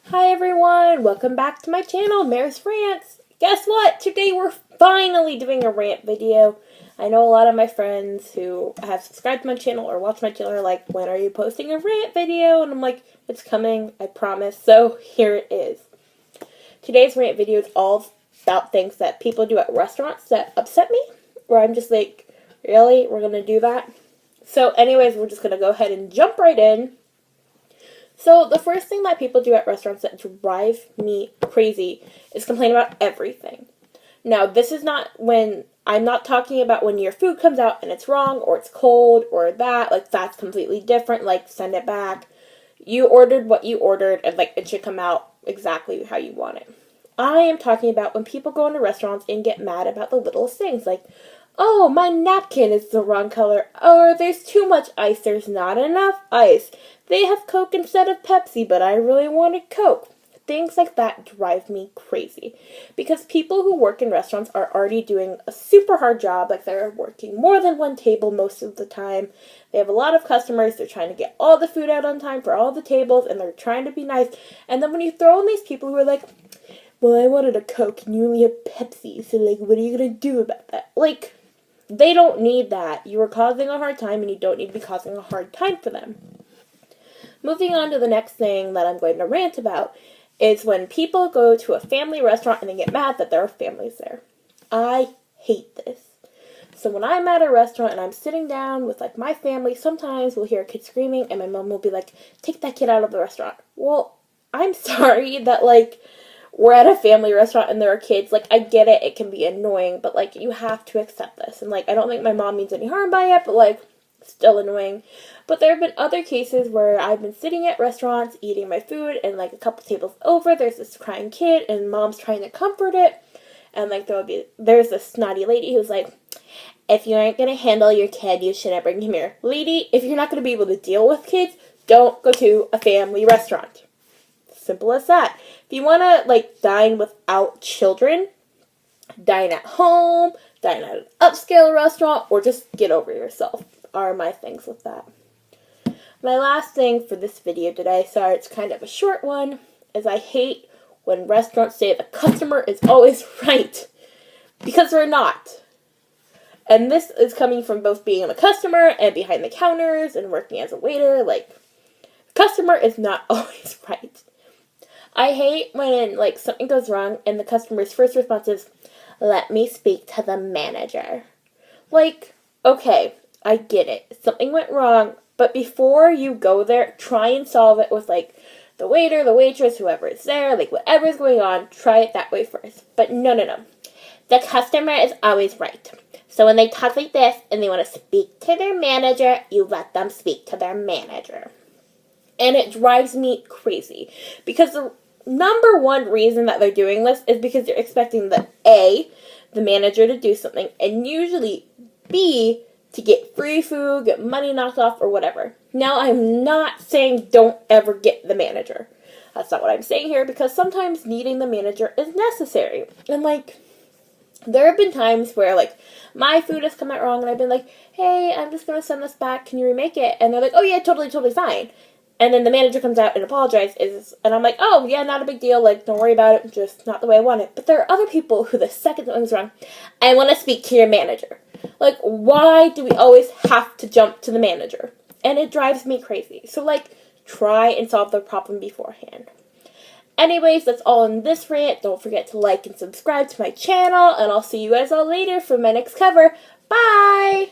Hi everyone, welcome back to my channel, Mare's Rants. Guess what? Today we're finally doing a rant video. I know a lot of my friends who have subscribed to my channel or watch my channel are like, when are you posting a rant video? And I'm like, it's coming, I promise. So here it is. Today's rant video is all about things that people do at restaurants that upset me, where I'm just like, really? We're gonna do that? So anyways, we're just gonna go ahead and jump right in. So the first thing that people do at restaurants that drive me crazy is complain about everything. Now, this is not when, I'm not talking about when your food comes out and it's wrong or it's cold or that, like that's completely different, like send it back. You ordered what you ordered and like it should come out exactly how you want it. I am talking about when people go into restaurants and get mad about the littlest things, like, oh, my napkin is the wrong color, or there's too much ice, there's not enough ice. They have Coke instead of Pepsi, but I really wanted Coke. Things like that drive me crazy. Because people who work in restaurants are already doing a super hard job. Like, they're working more than one table most of the time. They have a lot of customers. They're trying to get all the food out on time for all the tables, and they're trying to be nice. And then when you throw in these people who are like, well, I wanted a Coke, and you only have Pepsi, so, like, what are you going to do about that? Like, they don't need that. You are causing a hard time, and you don't need to be causing a hard time for them. Moving on to the next thing that I'm going to rant about is when people go to a family restaurant and they get mad that there are families there. I hate this. So when I'm at a restaurant and I'm sitting down with like my family, sometimes we'll hear a kid screaming and my mom will be like, take that kid out of the restaurant. Well, I'm sorry that like we're at a family restaurant and there are kids. Like, I get it, it can be annoying, but like you have to accept this. And like I don't think my mom means any harm by it, but like still annoying. But there have been other cases where I've been sitting at restaurants eating my food and like a couple tables over there's this crying kid and mom's trying to comfort it, and like there's this snotty lady who's like, if you aren't going to handle your kid, you shouldn't bring him here. Lady, if you're not going to be able to deal with kids, don't go to a family restaurant. Simple as that. If you want to like dine without children, dine at home, dine at an upscale restaurant, or just get over yourself are my things with that. My last thing for this video today, sorry it's kind of a short one, is I hate when restaurants say the customer is always right, because they're not. And this is coming from both being a customer and behind the counters and working as a waiter. Like, customer is not always right. I hate when like something goes wrong and the customer's first response is, let me speak to the manager. Like, okay, I get it. Something went wrong, but before you go there, try and solve it with, like, the waiter, the waitress, whoever is there, like, whatever's going on, try it that way first. But no. The customer is always right. So when they talk like this and they want to speak to their manager, you let them speak to their manager. And it drives me crazy. Because the number one reason that they're doing this is because they're expecting the manager to do something, and usually B, to get free food, get money knocked off, or whatever. Now, I'm not saying don't ever get the manager. That's not what I'm saying here, because sometimes needing the manager is necessary. And, like, there have been times where, like, my food has come out wrong, and I've been like, hey, I'm just going to send this back, can you remake it? And they're like, oh yeah, totally fine. And then the manager comes out and apologizes, and I'm like, oh, yeah, not a big deal, like, don't worry about it, just not the way I want it. But there are other people who the second something's wrong, I want to speak to your manager. Like, why do we always have to jump to the manager? And it drives me crazy. So, like, try and solve the problem beforehand. Anyways, that's all in this rant. Don't forget to like and subscribe to my channel, and I'll see you guys all later for my next cover. Bye!